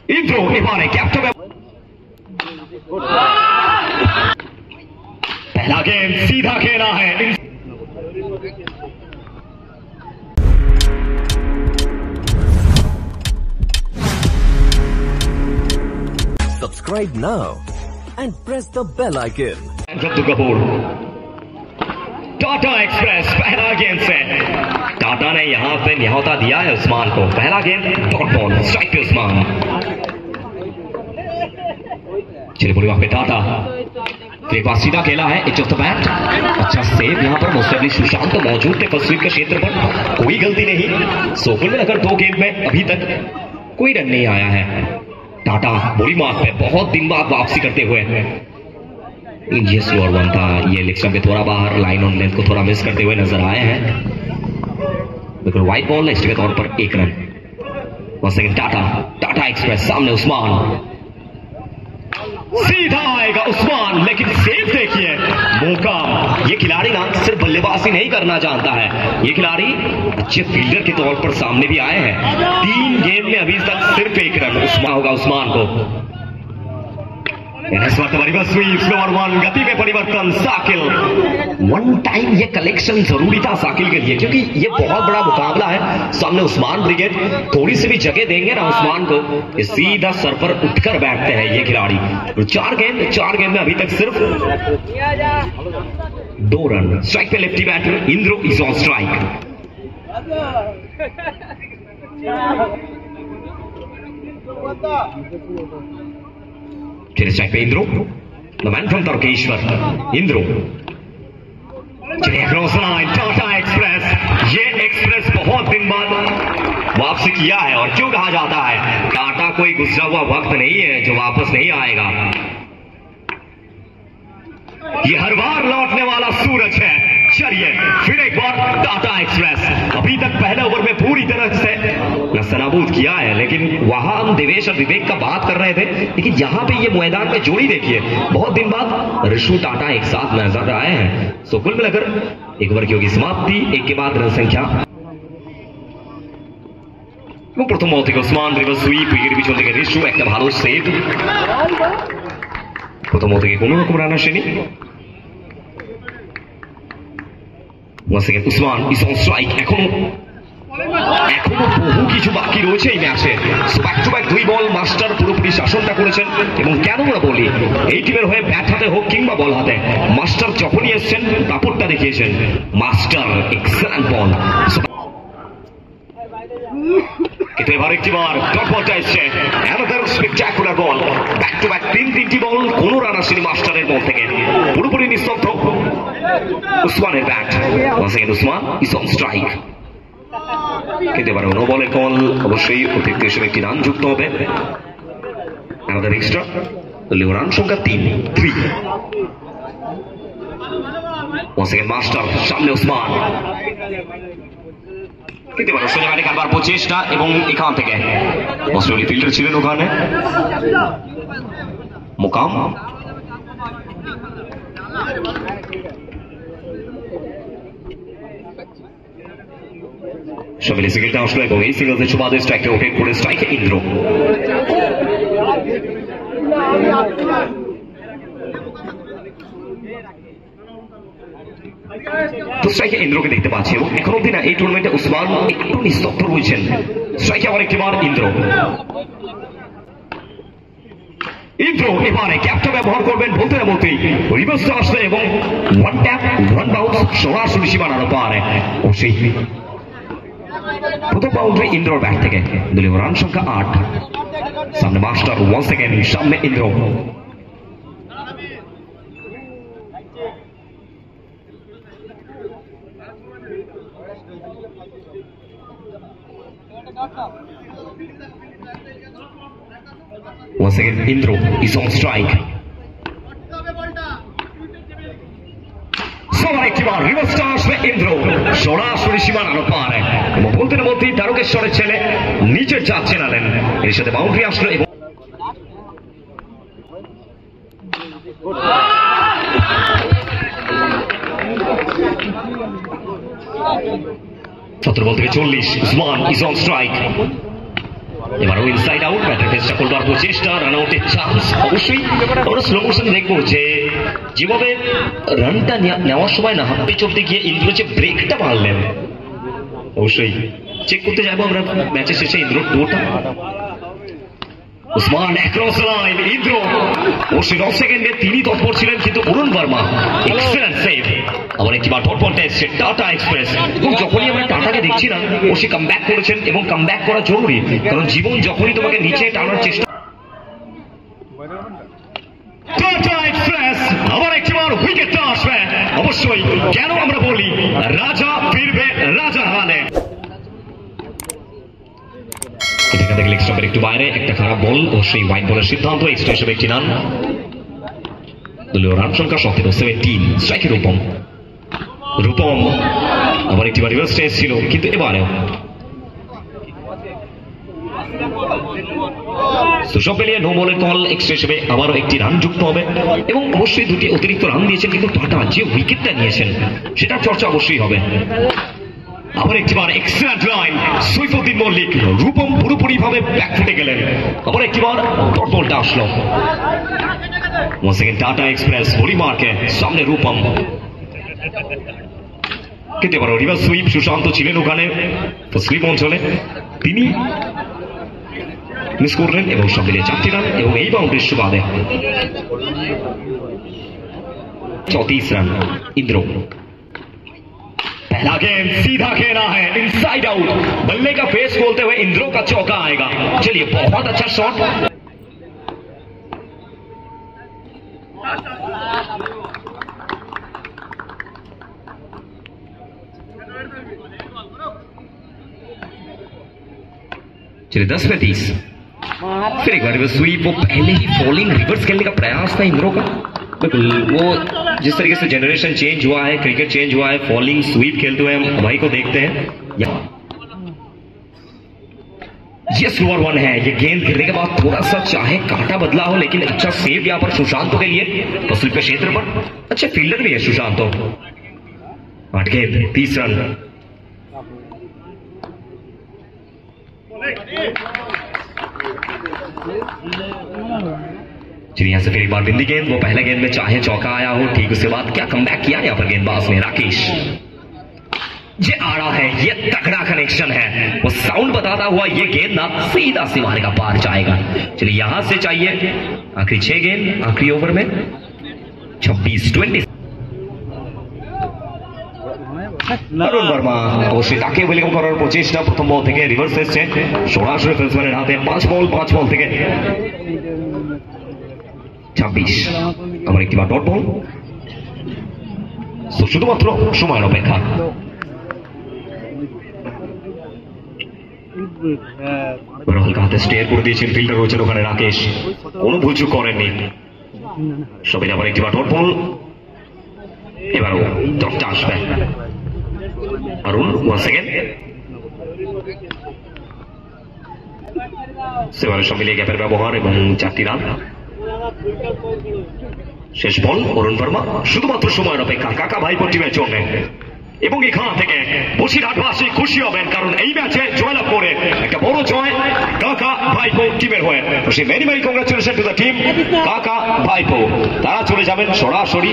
इंद्रो एबारे captain पहला गेंद सीधा खेला है। Subscribe now and press the bell icon. जब्दू कपूर टाटा एक्सप्रेस पहला गेंद से टाटा ने यहां पे न्यौता दिया है उस्मान को। पहला गेंद डॉट बॉल स्ट्राइक पे उस्मान। चलिए बोली वहां पे टाटा फिर एक बार सीधा खेला है एज ऑफ द बैट। अच्छा सेव यहां पर मोस्टली सुशांत मौजूद थे फर्स्ट स्वीप के क्षेत्र पर, कोई गलती नहीं। सोकुल में अगर 2 गेंद में अभी तक कोई रन नहीं आया है। टाटा बड़ी मार्क पे बहुत दिन बाद वापसी करते हुए ये स्लोअर वन था, ये लेग स्टंप पे थोड़ा बाहर लाइन ऑन लेंथ को थोड़ा मिस करते हुए नजर आए हैं। बिल्कुल वाइट बॉल नेक्स्ट के तौर पर 1 run. Once again Tata Express सामने उस्मान सीधा आएगा उस्मान, लेकिन सेव देखिए मौका। ये खिलाड़ी ना सिर्फ बल्लेबाजी नहीं करना जानता है, ये खिलाड़ी अच्छे फील्डर के तौर पर सामने भी आए हैं। 3 गेंद में अभी तक सिर्फ 1 रन उस्मान होगा उस्मान को। स्लोअर वन गति में परिवर्तन साकिल। 1 टाइम ये कलेक्शन जरूरी था साकिल के लिए, क्योंकि ये बहुत बड़ा मुकाबला है। सामने उस्मान ब्रिगेड थोड़ी सी भी जगह देंगे ना उस्मान को, ये सीधा सर पर उठकर बैठते हैं ये खिलाड़ी। 4 गेंद में अभी तक सिर्फ 2 रन। स्ट्राइक पे lefty batter Indro is on strike. चलिए स्ट्राइक पे Indro, the man from Tarakeswar Indro. चलिए क्रॉस लाइन टाटा एक्सप्रेस। ये एक्सप्रेस बहुत दिन बाद वापसी किया है, और क्यों कहा जाता है टाटा कोई गुजरा हुआ वक्त नहीं है जो वापस नहीं आएगा। ये हर बार लौटने वाला सूरज है। चलिए फिर एक बार टाटा एक्सप्रेस। अभी तक पहले ओवर में पूरी तरह से नस्तनाबूद किया है, लेकिन वहां हम देवेश और विवेक का बात कर रहे थे, लेकिन यहां पे ये मैदान में जोड़ी देखिए बहुत दिन बाद ऋषु टाटा एक साथ नजर आए हैं। सो कुल मिलाकर 1 ओवर की होगी समाप्ति। 1 के बाद रन संख्या प्रथम मौतिक उस्मान रिवर्स स्वीप উইকেট পিছন থেকে ঋষু একটা ভালো সেভ। প্রথম মৌতিকে কোন রকম রান আসেনি। Once again Usman is on strike। এখনো বহু কিছু বাকি রয়েছে এই ম্যাচে। Back to back 2 ball master পুরোপুরি শাসনটা করেছেন, এবং কেন আমরা বলি এই টিমের হয়ে ব্যাট হাতে হোক কিংবা বল হাতে মাস্টার যখনই এসছেন দাপটটা দেখিয়েছেন। মাস্টার এক্সেলেন্ট বল। কিন্তু এবার একটিবার ডট বলটা এসছে, another spectacular ball. Back to back 3টি বল, কোনো রান আসেনি মাস্টারের বল থেকে, পুরোপুরি নিস্তব্ধ উসমানের ব্যাট। Once again Usman is on strike. কিন্তু এবার নো বলের কল, অবশ্যই অতিরিক্ত হিসেবে 1টি রান যুক্ত হবে। অ্যানাদার এক্সট্রা, রান সংখ্যা 3। ওয়ান্স অ্যাগেন মাস্টার সামনে উসমান। কিন্তু এবার সোজা ব্যাটে খেলবার প্রচেষ্টা, এবং এখান থেকে অস্ট্রেলিয়া ফিল্ডার ছিলেন ওখানে মুকাম। সমিলে সিঙ্গেলটা আসলো, এবং এই সিঙ্গেলসের সুবাদে স্ট্রাইকে রোটেট করে স্ট্রাইকে ইন্দ্র। তো স্ট্রাইকে ইন্দ্রকে দেখতে পাচ্ছি, এবং এখন অব্দি না এই টুর্নামেন্টে উসমান একটু নিস্তব্ধ রয়েছেন। স্ট্রাইকে আবার একটিবার ইন্দ্র এবারে ক্যাপটা ব্যবহার করবেন বলতে না বলতেই রিভার্স আসলে, এবং 1 ট্যাপ 1 বাউন্স সরাসরি সীমানার পারে। অবশ্যই প্রথম বাউন্ডারি ইন্দ্রর ব্যাট থেকে। দলীয় রান সংখ্যা 8। সামনে মাস্টার, ওয়ান্স অ্যাগেন সামনে Indra. Once again, Indro is on strike. সবার একটিবার রিভার্স আসবে ইন্দ্র, সরাসরি সীমানার পারে, এবং বলতে না বলতেই তারকেশ্বরের ছেলে নিচের চাঁদ চেনালেন। এর সাথে বাউন্ডারি আসলো, এবং 17 বল থেকে 40। Usman is on strike. এবারও ইনসাইড আউট, ব্যাটার চেষ্টা করবার প্রচেষ্টা, রান আউটের চান্স। অবশ্যই আমরা স্লো মোশন দেখবো যে যেভাবে রানটা নেওয়ার সময় না হাফ পিচ অব্দি গিয়ে ইন্দ্র যে ব্রেকটা মারলেন, অবশ্যই চেক করতে যাবো আমরা ম্যাচের শেষে ইন্দ্র টোটা। উসমান অ্যাক্রস লাইন, ইন্দ্র অবশ্যই 9 সেকেন্ডে তিনি তৎপর ছিলেন, কিন্তু অরুণ বর্মা এক্সেলেন্ট সেভ। আবার একটি বার ডট বলটা এসছে টাটা এক্সপ্রেস, এবং যখনই আমরা টাটাকে দেখছি না অবশ্যই কামব্যাক করেছেন, এবং কামব্যাক করা জরুরি, কারণ জীবন যখনই তোমাকে নিচে টানার চেষ্টা। টাটা এক্সপ্রেস আবার একটিবার উইকেটটা আসবে, অবশ্যই কেন আমরা বলি রাজা ফিরবে রাজার হালে। এখান থেকে লেগ স্টাম্পের একটু বাইরে একটা খারাপ বল, অবশ্যই ওয়াইড বলের সিদ্ধান্ত, এক্সট্রা হিসেবে একটি রান। দলীয় রান সংখ্যা 17, স্ট্রাইকে রূপম। রূপম আবার একটি রিভার্স স্টেজ ছিল, কিন্তু এবারেও সব মিলিয়ে নো বলের কল, এক্সট্রা হিসেবে আবারও একটি রান যুক্ত হবে, এবং অবশ্যই দুটি অতিরিক্ত রান দিয়েছেন, কিন্তু টাটা যে উইকেটটা নিয়েছেন সেটার চর্চা অবশ্যই হবে। আবার একটিবার এক্সেলেন্ট লাইন, সৈফুদ্দিন মল্লিক, রূপম পুরোপুরি ভাবে ব্যাক ফুটে গেলেন। আবার একটিবার ডট বলটা আসলো, ওয়ান্স अगेन টাটা এক্সপ্রেস বলি মার্কে সামনে রূপম, কিন্তু এবার রিভার্স সুইপ, সুশান্ত ছিলেন ওখানে স্লিপ অঞ্চলে, তিনি মিস করলেন, এবং সব মিলিয়ে 4টি রান, এবং এই বাউন্ডারির সুবাদে 34 রান। इंद्र पहला गेंद सीधा खेला है, इनसाइड आउट, बल्ले का फेस खोलते हुए इंद्रो का चौका आएगा। चलिए बहुत अच्छा शॉट, चलिए 10 पे 30। फिर एक बार स्वीप, वो पहले ही फॉलिंग रिवर्स खेलने का प्रयास था इंद्रो का। बिल्कुल वो जिस तरीके से जनरेशन चेंज हुआ है, क्रिकेट चेंज हुआ है, फॉलिंग स्वीप खेलते हुए हम भाई को देखते हैं। ये स्लोअर वन है, ये गेंद गिरने के बाद थोड़ा सा चाहे काटा बदला हो, लेकिन अच्छा सेव यहाँ पर सुशांत के लिए फसुल के क्षेत्र पर। अच्छे फील्डर भी है सुशांत। 8 गेंद 30 रन। चलिए यहाँ से फिर एक बार बिंदी गेंद, वो पहले गेंद में चाहे चौका आया हो, ठीक उसके बाद क्या कमबैक किया यहाँ पर गेंदबाज ने राकेश। ये आड़ा है, ये तगड़ा कनेक्शन है, वो साउंड बताता हुआ ये गेंद ना सीधा सीमारे का पार जाएगा। चलिए यहां से चाहिए आखिरी 6 गेंद आखिरी ओवर में 26-20। অরুণ বর্মা অবশ্যই তাকে ওয়েলকাম করার প্রচেষ্টা, প্রথম বল থেকে রিভার্স এসছে সরাসরি ফেসম্যানের হাতে, 5 বল থেকে 26। আমার একটি বার ডট বল, শুধুমাত্র সময়ের অপেক্ষা। হালকা হাতে স্টেয়ার করে দিয়েছেন, ফিল্ডার রয়েছেন ওখানে রাকেশ, কোনো ভুলচুক করেননি। সবাই আবার একটি বার ডট বল, এবারও ডটটা আসবে। অরুণ ওয়ান্স अगेन, সেবারে সব মিলিয়ে গ্যাপের ব্যবহার এবং 4টি রান। শেষ বল অরুণ বর্মা, শুধুমাত্র সময়ের অপেক্ষা কাকা ভাইপো টিমের জন্য, এবং এখান থেকে বসিরহাটবাসী খুশি হবেন, কারণ এই ম্যাচে জয়লাভ করে একটা বড় জয় কাকা ভাইপো টিমের হয়ে। Many many congratulation to the team কাকা ভাইপো, তারা চলে যাবেন সরাসরি